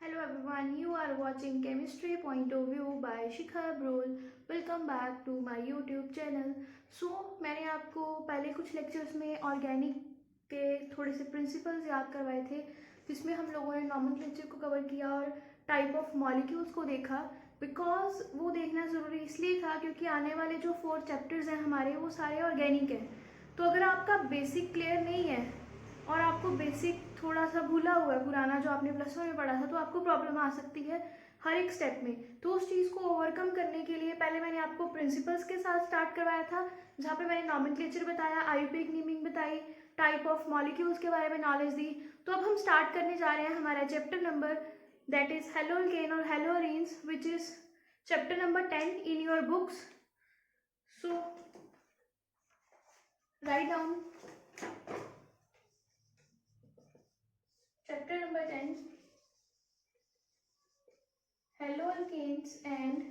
Hello everyone, you are watching Chemistry Point of View by Shikha Brol. Welcome back to my YouTube channel. मैंने आपको पहले कुछ lectures में organic के थोड़े से प्रिंसिपल्स याद करवाए थे, जिसमें हम लोगों ने नॉमेनक्लेचर को कवर किया और टाइप ऑफ मॉलिक्यूल्स को देखा। बिकॉज वो देखना ज़रूरी इसलिए था क्योंकि आने वाले जो 4 चैप्टर्स हैं हमारे, वो सारे ऑर्गेनिक हैं। तो अगर आपका बेसिक क्लियर नहीं है और आपको बेसिक थोड़ा सा भूला हुआ है पुराना जो आपने प्लस वन में पढ़ा था, तो आपको प्रॉब्लम आ सकती है हर एक स्टेप में। तो उस चीज़ को ओवरकम करने के लिए पहले मैंने आपको प्रिंसिपल्स के साथ स्टार्ट करवाया था, जहाँ पे मैंने नॉमेनक्लेचर बताया, आईयूपीएक नेमिंग बताई, टाइप ऑफ मॉलिक्यूल्स के बारे में नॉलेज दी। तो अब हम स्टार्ट करने जा रहे हैं हमारा chapter number, that is haloalkane और haloarenes, which is chapter number 10 in your books. So write down chapter number 10, haloalkanes and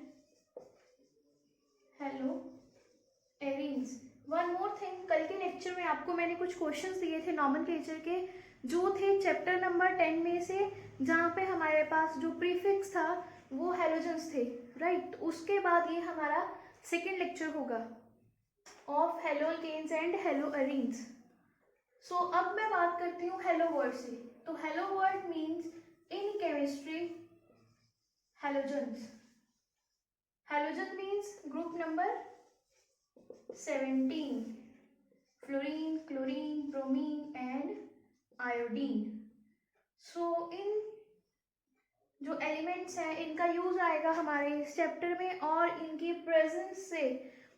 haloarenes. One more thing, कल के लेक्चर में आपको मैंने कुछ क्वेश्चंस दिए थे नॉमेनक्लेचर के, जो थे चैप्टर नंबर 10 में से, जहाँ पे हमारे पास जो प्रीफिक्स था वो हेलोजन्स थे, राइट। उसके बाद ये हमारा सेकेंड लेक्चर होगा of haloalkanes and haloarenes. So अब मैं बात करती हूँ हेलो वर्ड से। तो halo word means in chemistry halogens. Halogen means group number 17, fluorine, chlorine, bromine and iodine. So इन जो एलिमेंट्स हैं इनका यूज आएगा हमारे इस चैप्टर में, और इनकी प्रेजेंस से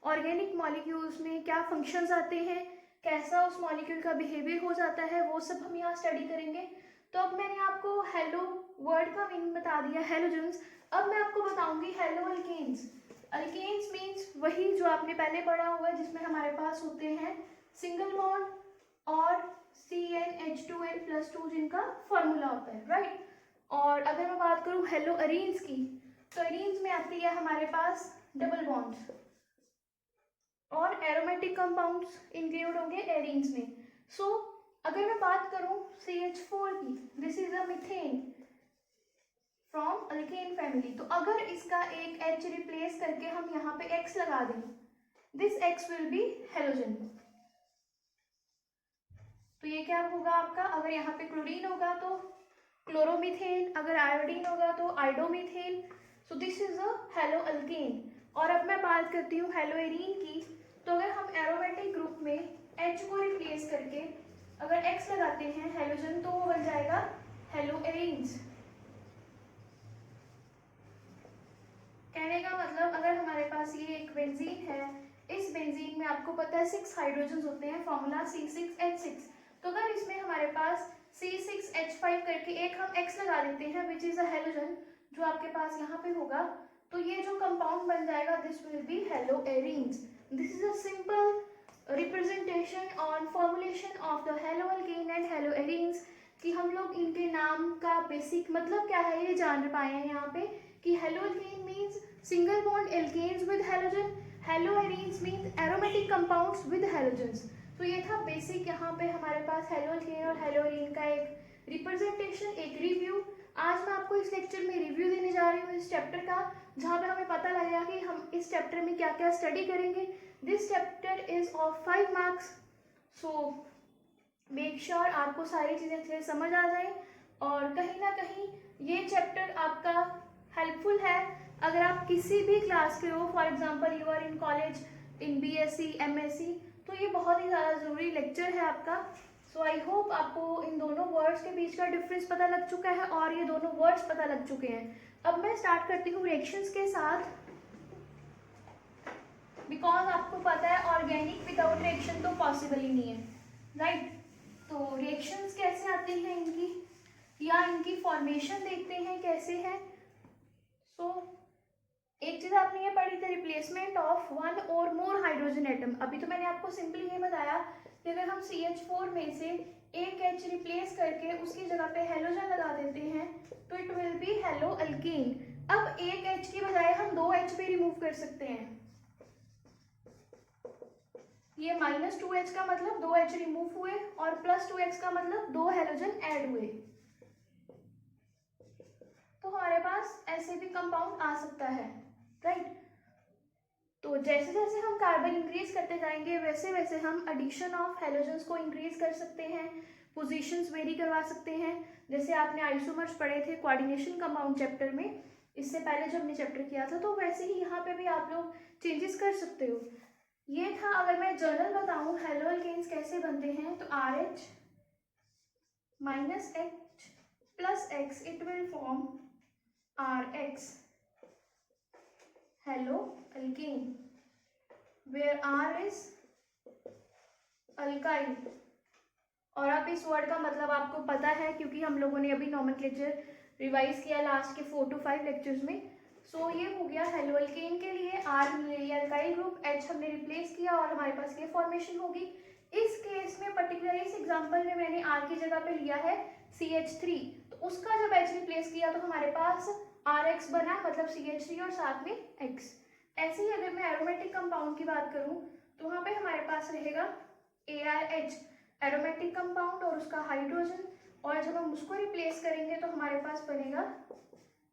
ऑर्गेनिक मॉलिक्यूल्स में क्या फंक्शंस आते हैं, कैसा उस मॉलिक्यूल का बिहेवियर हो जाता है, वो सब हम यहाँ स्टडी करेंगे। तो अब मैंने आपको हेलो वर्ड का मीनिंग बता दिया, हेलोजन्स। अब मैं आपको बताऊंगी हेलो अल्केन्स। अल्केन्स मीन्स वही जो आपने पहले पढ़ा हुआ है, जिसमें हमारे पास होते हैं सिंगल बॉन्ड और CnH2n+2 जिनका फॉर्मूला होता है, राइट। और अगर मैं बात करूं हेलोअरीन्स की, तो अरीन्स में आती है हमारे पास डबल बॉन्ड्स और एरोमेटिक कंपाउंड्स इंक्लूड होंगे एरीन्स में। सो अगर मैं बात करूं CH4 की, this is a methane from alkane family. तो अगर इसका एक H रिप्लेस करके हम यहाँ पे X लगा दें, this X will be halogen. तो ये क्या होगा आपका, अगर यहाँ पे क्लोरीन होगा तो क्लोरोमीथेन, अगर आयोडीन होगा तो iodomethane. So this is a haloalkane. और अब मैं बात करती हूँ हेलोएरीन की। तो अगर हम एरोमेटिक ग्रुप में H को रिप्लेस करके अगर X लगाते हैं हेलोजन, तो वो बन जाएगा हेलोएरीन्स। कहने का मतलब, अगर हमारे पास ये एक बेंजीन है, इस बेंजीन में आपको पता है 6 हाइड्रोजन होते हैं, फॉर्मूला C6H6। तो अगर इसमें हमारे पास C6H5 करके एक हम X लगा देते हैं, विच इज अ हेलोजन, जो आपके पास यहाँ पे होगा, तो ये जो कंपाउंड बन जाएगा, this will be haloarenes. This is a simple representation on formulation of the haloalkane and haloarenes, कि हम लोग इनके नाम का बेसिक मतलब क्या है ये जान पाए हैं यहाँ पे, कि haloalkane means single bond alkanes with halogen, haloarenes means aromatic compounds with halogens. तो ये था बेसिक यहाँ पे हमारे पास हेलोअल्केन और हेलोअरीन का एक रिप्रेजेंटेशन, एक रिव्यू। आज मैं आपको इस लेक्चर में रिव्यू देने जा रही हूँ इस चैप्टर का, जहाँ पे हमें पता लगेगा कि हम इस चैप्टर में क्या क्या स्टडी करेंगे। This chapter is of 5 marks, so make sure आपको सारी चीज़ें अच्छे से समझ आ जाए, और कहीं ना कहीं ये चैप्टर आपका हेल्पफुल है अगर आप किसी भी क्लास के हो। For example you are in college, in BSc MSc, तो ये बहुत ही ज़्यादा ज़रूरी लेक्चर है आपका। सो आई होप आपको इन दोनों वर्ड्स के बीच का डिफरेंस पता लग चुका है और ये दोनों वर्ड्स पता लग चुके हैं। अब मैं स्टार्ट करती हूँ रिएक्शंस के साथ, बिकॉज आपको पता है ऑर्गेनिक विदाउट रिएक्शन तो पॉसिबल ही नहीं है, राइट। तो रिएक्शंस कैसे आती हैं इनकी, या इनकी फॉर्मेशन देखते हैं कैसे है। सो एक चीज आपने ये पढ़ी थी, रिप्लेसमेंट ऑफ वन और मोर हाइड्रोजन एटम। अभी तो मैंने आपको सिंपली ये बताया कि अगर हम CH4 में से एक H रिप्लेस करके उसकी जगह पे हेलोजन लगा देते हैं, तो it will B hello alkane. अब एक H की बजाय हम 2 H भी रिमूव कर सकते हैं। ये -2H का मतलब 2 H रिमूव हुए, और +2X का मतलब 2 हेलोजन ऐड हुए। तो हमारे पास ऐसे भी कंपाउंड आ सकता है, राइट। तो जैसे जैसे हम कार्बन इंक्रीज करते जाएंगे वैसे वैसे हम एडिशन ऑफ हैलोजेंस को इंक्रीज कर सकते हैं, पोजीशंस वेरी करवा सकते हैं। जैसे आपने आइसोमर्स पढ़े थे कोऑर्डिनेशन कंपाउंड चैप्टर में, इससे पहले जब हमने चैप्टर किया था, तो वैसे ही यहाँ पे भी आप लोग चेंजेस कर सकते हो। ये था। अगर मैं जर्नल बताऊं हेलो एल्केन्स कैसे बनते हैं, तो RH - H plus X it will form RH hello alkane, where R is alkyl। और अब इस वर्ड का मतलब आपको पता है क्योंकि हम लोगों ने अभी नॉमेनक्लेचर रिवाइज किया लास्ट के 4 to 5 लेक्चर्स में। सो ये हो गया हेलो एल्केन के लिए R अल्काइल ग्रुप, H हमने रिप्लेस किया और हमारे पास ये फॉर्मेशन होगी। इस केस में पर्टिकुलर इस एग्जांपल में मैंने R की जगह पे लिया है CH3, तो उसका जब H रिप्लेस किया तो हमारे पास RX बना, मतलब CH3 और साथ में X। ऐसे ही अगर मैं एरोमेटिक कंपाउंड की बात करूं तो वहां पे हमारे पास रहेगा ARH एरोमेटिक कंपाउंड और उसका हाइड्रोजन, और जब हम उसको रिप्लेस करेंगे तो हमारे पास बनेगा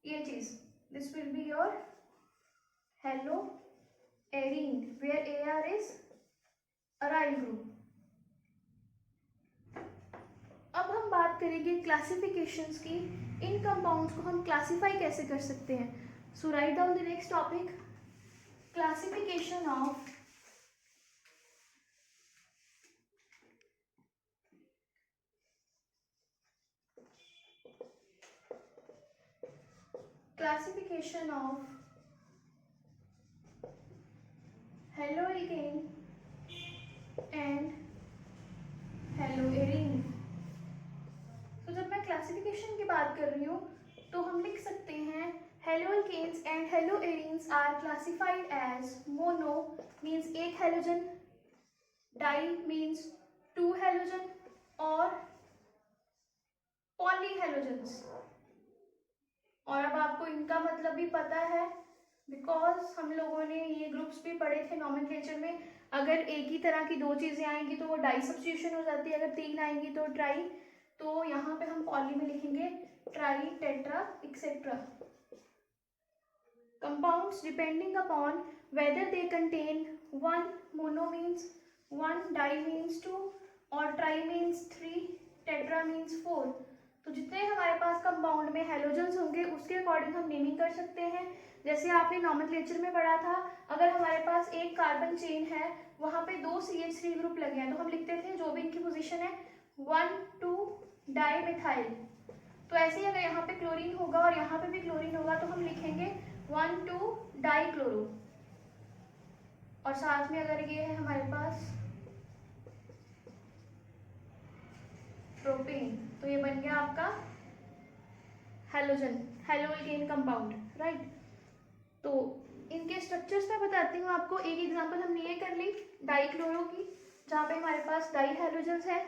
ये चीज, this will be your haloarene, where AR is aryl group. अब हम बात करेंगे क्लासिफिकेशंस की, इन कंपाउंड्स को हम क्लासिफाई कैसे कर सकते हैं। So write down the next topic, classification of haloalkane and haloarene. तो जब मैं क्लासिफिकेशन की बात कर रही हूँ तो हम लिख सकते हैं haloalkanes and haloarenes are classified as mono means एक हेलोजन, डाई मीन्स 2 हेलोजन, और पॉली हेलोजेंस। और अब आपको इनका मतलब भी पता है बिकॉज हम लोगों ने ये ग्रुप्स भी पढ़े थे नॉमेनक्लेचर में। अगर एक ही तरह की 2 चीजें आएंगी तो वो डाई सब्स्टिट्यूशन हो जाती है, अगर 3 आएंगी तो ट्राई। तो यहाँ पे हम पॉली में लिखेंगे tri, tetra, etcetera. Compounds depending upon whether they contain 1 mono means 1, di means 2, और ट्राई मीन्स 3, टेट्रा मीन्स 4। तो जितने हमारे पास कंपाउंड में हेलोजेंस होंगे उसके अकॉर्डिंग हम नेमिंग कर सकते हैं। जैसे आपने नॉमेनक्लेचर में पढ़ा था, अगर हमारे पास एक कार्बन चेन है वहां पे 2 CH3 ग्रुप लगे हैं तो हम लिखते थे जो भी इनकी पोजीशन है 1, 2 डाई मिथाइल। तो ऐसे ही अगर यहाँ पे क्लोरीन होगा और यहाँ पे भी क्लोरीन होगा तो हम लिखेंगे 1, 2 डाई क्लोरो। और साथ में अगर ये है हमारे पास प्रोपेन, तो ये बन गया आपका हेलोजन, हेलोएल्केन कंपाउंड, राइट। तो इनके स्ट्रक्चर्स मैं बताती हूँ आपको। एक एग्जांपल हमने ये कर ली डाईक्लोरो की, जहाँ पे हमारे पास डाई हेलोजेंस है।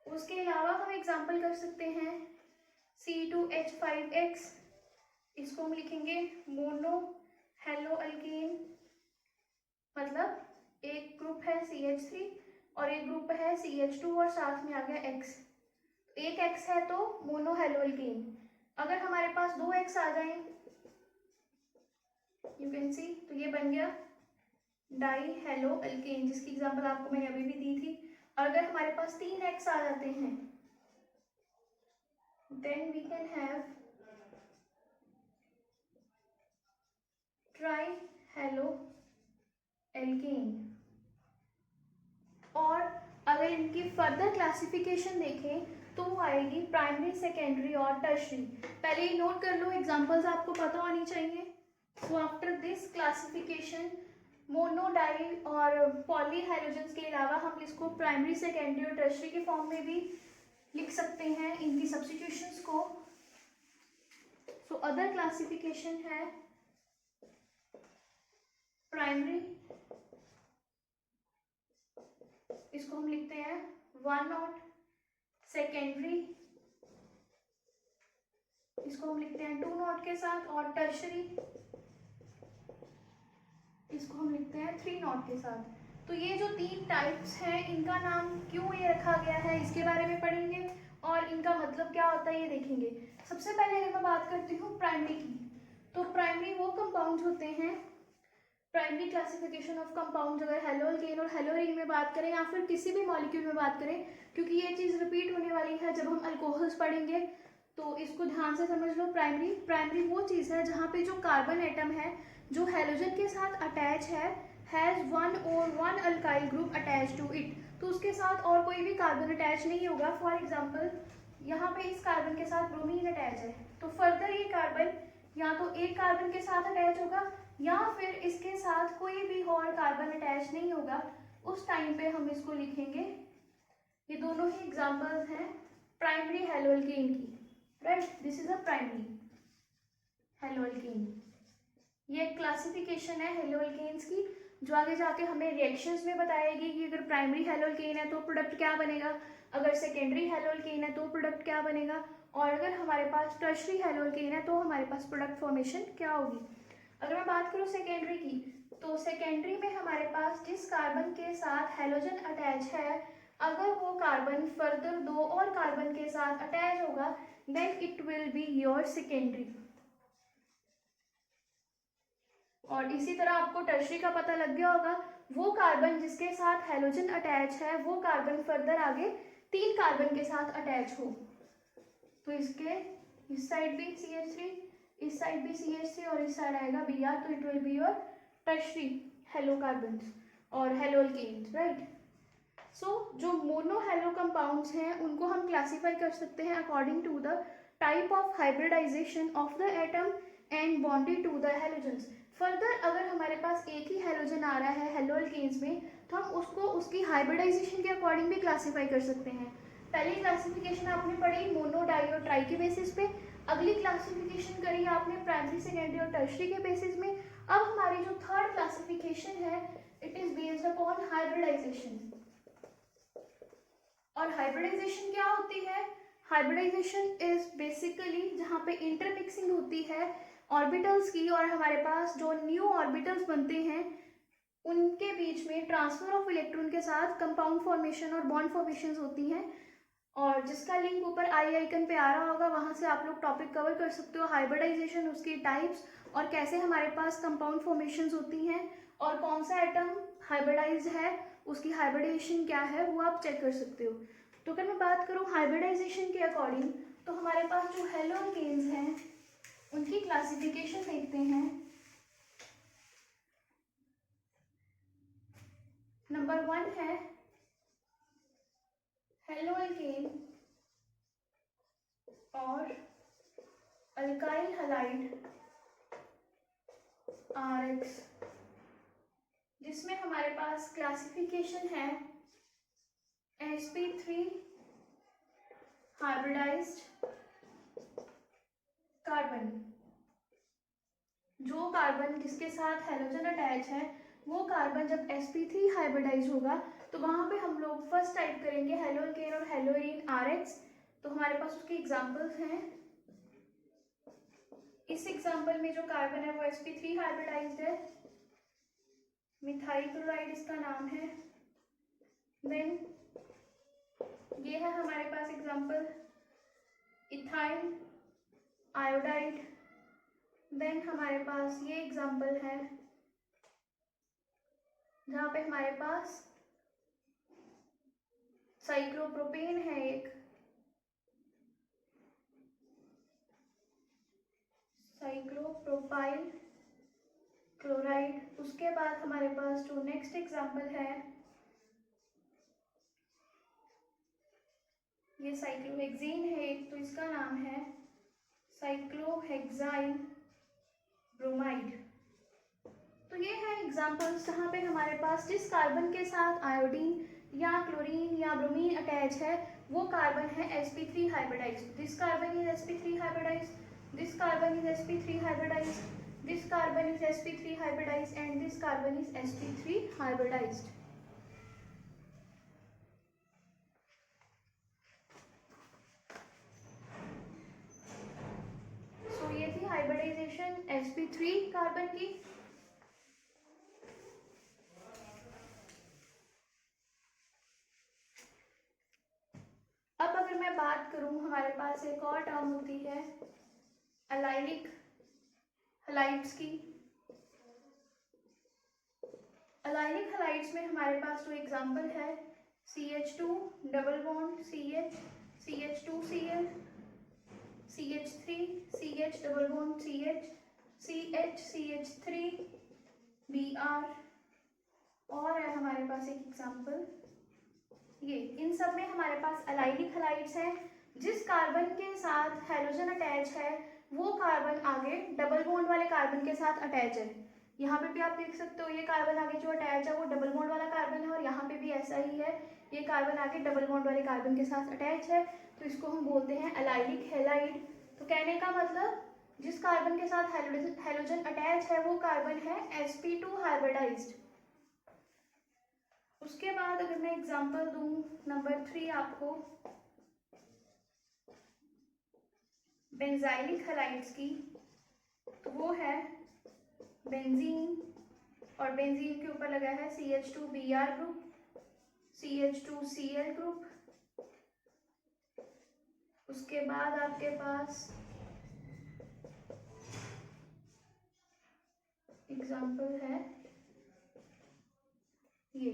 उसके अलावा हम एग्जांपल कर सकते हैं C2H5X, इसको हम लिखेंगे मोनो हेलोएल्केन, मतलब एक ग्रुप है CH3 और एक ग्रुप है CH2 और साथ में आ गया X। एक X है तो मोनो हेलोएल्केन। अगर हमारे पास 2 X आ जाए यू कैन सी, तो ये बन गया डाई हेलोएल्केन, जिसकी एग्जांपल आपको मैंने अभी भी दी थी। और अगर हमारे पास 3 X आ जाते हैं then we can have tri haloalkane. और अगर इनकी फर्दर क्लासिफिकेशन देखें तो वो आएगी प्राइमरी, सेकेंडरी और टर्शरी। पहले ही नोट कर लो, एग्जांपल्स आपको पता होनी चाहिए। So after this classification mono, di और पॉली हाइड्रोजन्स के अलावा हम इसको प्राइमरी, सेकेंडरी और टर्शरी के फॉर्म में भी लिख सकते हैं इनकी सब्स्टिट्यूशंस को। सो अदर क्लासिफिकेशन है प्राइमरी, इसको हम लिखते हैं 1 नॉट, सेकेंडरी इसको हम लिखते हैं 2 नॉट के साथ, और टर्शरी इसको हम लिखते हैं 3 नॉट के साथ। तो ये जो 3 टाइप्स हैं इनका नाम क्यों ये रखा गया है इसके बारे में पढ़ेंगे। और इनका मतलब क्या होता है ये देखेंगे। सबसे पहले अगर मैं बात करती हूँ प्राइमरी की, तो प्राइमरी वो कंपाउंड्स होते हैं, प्राइमरी क्लासिफिकेशन ऑफ कंपाउंड्स अगर हेलोअल्केन और हेलोरीन में बात करें या फिर किसी भी मॉलिक्यूल में बात करें, क्योंकि ये चीज़ रिपीट होने वाली है जब हम अल्कोहल्स पढ़ेंगे, तो इसको ध्यान से समझ लो। प्राइमरी वो चीज़ है जहाँ पे जो कार्बन एटम है जो हेलोजन के साथ अटैच है, हैज़ वन और one alkyl group attach to it, तो उसके साथ और कोई भी कार्बन अटैच नहीं होगा। फॉर एग्जाम्पल यहाँ पे इस कार्बन के साथ ब्रोमीन अटैच है, तो फर्दर ये कार्बन या तो एक कार्बन के साथ अटैच होगा या फिर इसके साथ कोई भी और कार्बन अटैच नहीं होगा। उस टाइम पे हम इसको लिखेंगे, ये दोनों ही एग्जाम्पल्स हैं प्राइमरी हेलोअल्केन की, right. This is a primary haloalkane. ये क्लासिफिकेशन है हेलोअल्केन्स की जो आगे जाके हमें रिएक्शंस में बताएगी कि अगर प्राइमरी हेलोअल्केन है तो प्रोडक्ट क्या बनेगा, अगर सेकेंडरी हेलोअल्केन है तो प्रोडक्ट क्या बनेगा, और अगर हमारे पास टर्शरी हेलोअल्केन है तो हमारे पास प्रोडक्ट फॉर्मेशन क्या होगी। अगर मैं बात करूँ सेकेंडरी की, तो सेकेंडरी में हमारे पास जिस कार्बन के साथ हेलोजन अटैच है, अगर वो कार्बन फर्दर दो और कार्बन के साथ अटैच होगा then it will be your secondary. और इसी तरह आपको टर्शरी का पता लग गया होगा, वो कार्बन जिसके साथ हेलोजन अटैच है वो कार्बन फर्दर आगे 3 कार्बन के साथ अटैच हो, तो इसके इस साइड भी CH3, इस साइड भी CH3 और इस साइड आएगा Br, तो it will be your tertiary halocarbons और हेलोअल्केन्स, राइट। सो जो मोनो हेलो कंपाउंड्स हैं उनको हम क्लासीफाई कर सकते हैं according to the type of hybridization of the atom and bonded to the halogens. Further अगर हमारे पास एक ही हेलोजन आ रहा है हेलोअल्केन्स में, तो हम उसको उसकी हाइब्रिडाइजेशन के अकॉर्डिंग भी क्लासीफाई कर सकते हैं। पहली क्लासिफिकेशन आपने पढ़ी मोनो, डाई और ट्राई के बेसिस पे, अगली क्लासिफिकेशन करी आपने प्राइमरी, सेकेंडरी और टर्शरी के बेसिस में। अब हमारी जो थर्ड क्लासिफिकेशन है it is based upon hybridization. और हाइब्रिडाइजेशन क्या होती है, हाइब्रिडाइजेशन इज बेसिकली जहाँ पे इंटरमिक्सिंग होती है ऑर्बिटल्स की, और हमारे पास जो न्यू ऑर्बिटल्स बनते हैं उनके बीच में ट्रांसफर ऑफ इलेक्ट्रॉन के साथ कंपाउंड फॉर्मेशन और बॉन्ड फॉर्मेशन होती हैं, और जिसका लिंक ऊपर आई आइकन पे आ रहा होगा वहाँ से आप लोग टॉपिक कवर कर सकते हो, हाइब्रिडाइजेशन, उसकी टाइप्स और कैसे हमारे पास कंपाउंड फॉर्मेशंस होती हैं और कौन सा एटम हाइब्रिडाइज है, उसकी हाइब्रिडाइजेशन क्या है वो आप चेक कर सकते हो। तो अगर मैं बात करूँ हाइब्रिडाइजेशन के अकॉर्डिंग, तो हमारे पास जो हेलोअल्केन्स हैं उनकी क्लासिफिकेशन देखते हैं। नंबर 1 है हेलोअल्केन और अल्काइल हलाइड RX, जिसमें हमारे पास क्लासिफिकेशन है sp3 हाइब्रिडाइज्ड कार्बन। जो कार्बन जिसके साथ हेलोजन अटैच है वो कार्बन जब sp3 हाइब्रिडाइज होगा तो वहां पे हम लोग फर्स्ट टाइप करेंगे हेलोअल्केन और हेलोरीन RX। तो हमारे पास उसके एग्जांपल्स हैं, इस एग्जांपल में जो कार्बन है वो sp3 हाइब्रिडाइज्ड है, मिथाइल क्लोराइड इसका नाम है। देन ये है हमारे पास एग्जांपल इथाइल आयोडाइड। देन हमारे पास ये एग्जांपल है जहाँ पे हमारे पास साइक्लोप्रोपेन है एक, साइक्लोप्रोपाइल क्लोराइड। उसके बाद हमारे पास जो नेक्स्ट एग्जांपल है ये साइक्लोहेक्सेन है एक, तो इसका नाम है साइक्लोहेक्साइल ब्रोमाइड। तो ये है एग्जांपल्स जहाँ पे हमारे पास जिस कार्बन के साथ आयोडीन या क्लोरीन या ब्रोमीन अटैच है वो कार्बन है sp3 hybridized. This carbon is sp3 hybridized, this carbon is sp3 hybridized, this carbon is sp3 hybridized and this carbon is sp3 hybridized. So ये थी हाइब्रिडाइजेशन sp3 कार्बन की। अब अगर मैं बात करूं हमारे पास एक और टर्म होती है एलाइलिक हैलाइड्स की। एलाइलिक हैलाइड्स में हमारे पास जो एग्जांपल है CH2 double bond CH, CH2Cl, CH3 CH double bond CH, CH CH3 Br, और है हमारे पास एक एग्जांपल ये। इन सब में हमारे पास एलाइलिक हैलाइड्स हैं। जिस कार्बन के साथ हैलोजन अटैच है वो कार्बन आगे डबल बॉन्ड वाले कार्बन के साथ अटैच है। यहाँ पे भी आप देख सकते हो ये कार्बन आगे जो अटैच है वो डबल बॉन्ड वाला कार्बन है, और यहाँ पे भी ऐसा ही है, ये कार्बन आगे डबल बॉन्ड वाले कार्बन के साथ अटैच है, तो इसको हम बोलते हैं एलाइलिक हैलाइड। तो कहने का मतलब जिस कार्बन के साथ हैलोजन अटैच है वो कार्बन है sp2 हाइब्रिडाइज्ड। उसके बाद अगर मैं एग्जांपल दूं नंबर 3 आपको बेंजाइलिक हैलाइड्स की, तो वो है बेंजीन, और बेंजीन के ऊपर लगा है CH2Br ग्रुप, CH2Cl ग्रुप। उसके बाद आपके पास एग्जांपल है ये,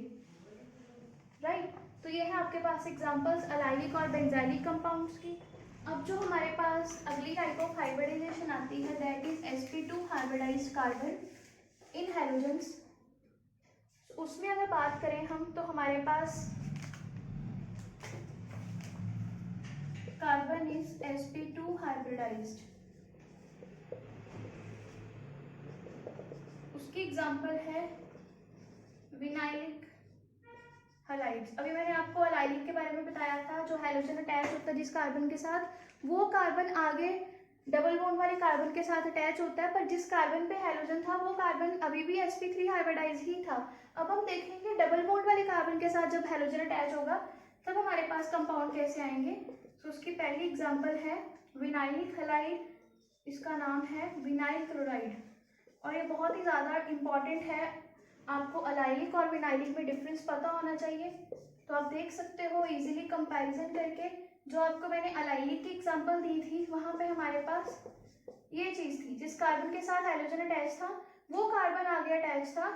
राइट। तो ये है आपके पास एग्जांपल्स एलाइलिक और बेंजाइलिक कंपाउंड्स की। अब जो हमारे पास अगली टाइप ऑफ हाइब्रिडाइजेशन आती है that is sp2 hybridised carbon in halogens. उसमें अगर बात करें हम तो हमारे पास कार्बन इज sp2 हाइब्रिडाइज्ड। उसकी एग्जांपल है विनाइलिक हैलाइड्स। अभी मैंने आपको एलाइलिक के बारे में बताया था, जो हैलोजन अटैच होता है जिस कार्बन के साथ, वो कार्बन आगे डबल बॉन्ड वाले कार्बन के साथ अटैच होता है, पर जिस कार्बन पे हैलोजन था वो कार्बन अभी भी sp3 हाइब्रिडाइज ही था। अब हम देखेंगे डबल बॉन्ड वाले कार्बन के साथ जब हैलोजन अटैच होगा तब हमारे पास कंपाउंड कैसे आएंगे। तो उसकी पहली एग्जाम्पल है विनाइलिक हैलाइड, इसका नाम है विनाइल क्लोराइड, और ये बहुत ही ज़्यादा इम्पॉर्टेंट है, आपको एलाइलिक और विनाइलिक में डिफरेंस पता होना चाहिए। तो आप देख सकते हो इजीली कंपैरिजन करके, जो आपको मैंने एलाइलिक की एग्जांपल दी थी वहाँ पे हमारे पास ये चीज़ थी, जिस कार्बन के साथ हाइड्रोजन अटैच था वो कार्बन आगे अटैच था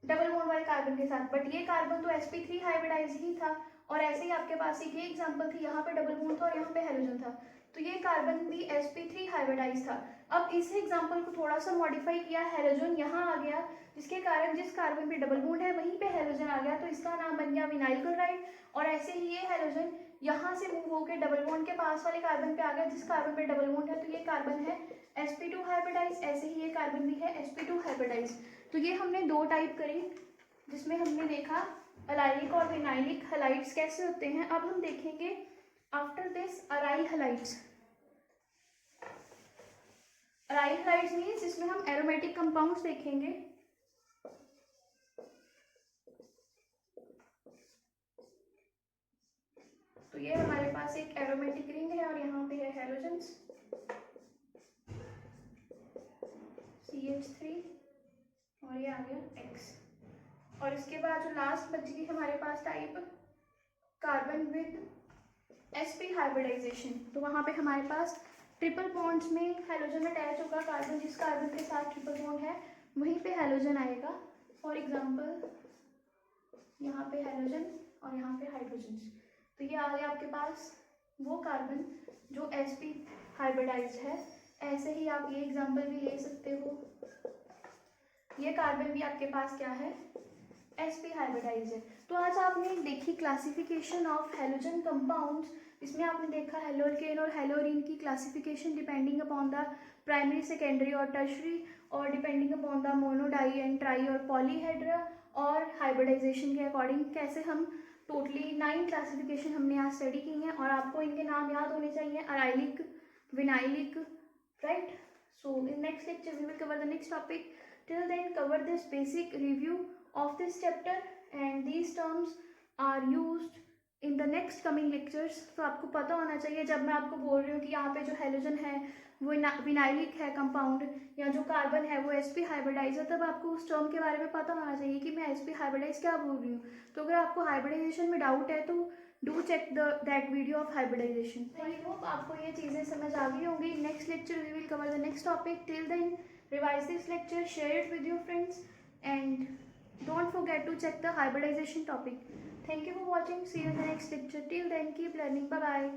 डबल बॉन्ड वाले कार्बन के साथ, बट ये कार्बन तो sp3 हाइब्रिडाइज ही था। और ऐसे ही आपके पास एक ये एग्जांपल थी, यहाँ पे डबल बॉन्ड था और यहाँ पे हाइड्रोजन था, तो ये कार्बन भी sp3 हाइब्रिडाइज था। अब इस एग्जांपल को थोड़ा सा मॉडिफाई किया, हैलोजन यहाँ आ गया, जिसके कारण जिस कार्बन पे डबल बॉन्ड है वहीं पे हैलोजन आ गया, तो इसका नाम बन गया विनाइल क्लोराइड। और ऐसे ही ये हैलोजन यहाँ से मूव होकर डबल बॉन्ड के पास वाले कार्बन पे आ गया, जिस कार्बन पे डबल बॉन्ड है, तो ये कार्बन है sp2 हाइब्रिडाइज, ऐसे ही ये कार्बन भी है sp2 हाइब्रिडाइज। तो ये हमने दो टाइप करी, जिसमें हमने देखा एलाइलिक और विनाइलिक हैलाइड्स कैसे होते हैं। अब हम देखेंगे after this aryl halides. Aryl halides means इसमें हम एरोमेटिक कंपाउंड्स देखेंगे। तो ये हमारे पास एक एरोमेटिक रिंग है और यहाँ पे है हैलोजेंस CH3 और ये आ गया X। और इसके बाद जो लास्ट बच गई हमारे पास type carbon with sp hybridisation, तो वहाँ पे हमारे पास ट्रिपल बॉन्ड्स में हैलोजन अटैच होगा, कार्बन जिस कार्बन के साथ ट्रिपल बॉन्ड है वहीं पे हैलोजन आएगा। फॉर एग्जांपल यहाँ पे हैलोजन और यहाँ पे हाइड्रोजन, तो ये आ गया आपके पास वो कार्बन जो sp हाइब्रिडाइज है। ऐसे ही आप ये एग्जांपल भी ले सकते हो, ये कार्बन भी आपके पास क्या है sp हाइब्रिडाइज है। तो आज आपने देखी क्लासिफिकेशन ऑफ हैलोजन कंपाउंड्स, इसमें आपने देखा हेलोकेन और हेलोरीन की classification depending upon the primary, secondary और टर्शरी, और depending upon the mono, di and tri और पॉलीहेड्रा, और हाइब्रिडाइजेशन के अकॉर्डिंग कैसे हम टोटली 9 क्लासिफिकेशन हमने आज स्टडी की हैं, और आपको इनके नाम याद होने चाहिए, arylic, vinylic, right. So in next lecture we will cover the next topic. Till then, cover this basic review of this chapter and these terms are used in the next coming lectures। तो आपको पता होना चाहिए, जब मैं आपको बोल रही हूँ कि यहाँ पे जो हैलोजन है वो विनाइलिक है कंपाउंड, या जो कार्बन है वो sp हाइब्रिडाइज है, तब आपको उस टर्म के बारे में पता होना चाहिए कि मैं sp हाइब्रिडाइज क्या बोल रही हूँ। तो अगर आपको हाइब्रिडाइजेशन में डाउट है तो do check that video of hybridization. I hope आपको ये चीज़ें समझ आ गई होंगी। Next lecture we will cover the next topic. Till then revise this lecture, share it with your friends, and don't forget to check the hybridization topic. Thank you for watching. See you in the next lecture. Till then, keep learning. Bye bye.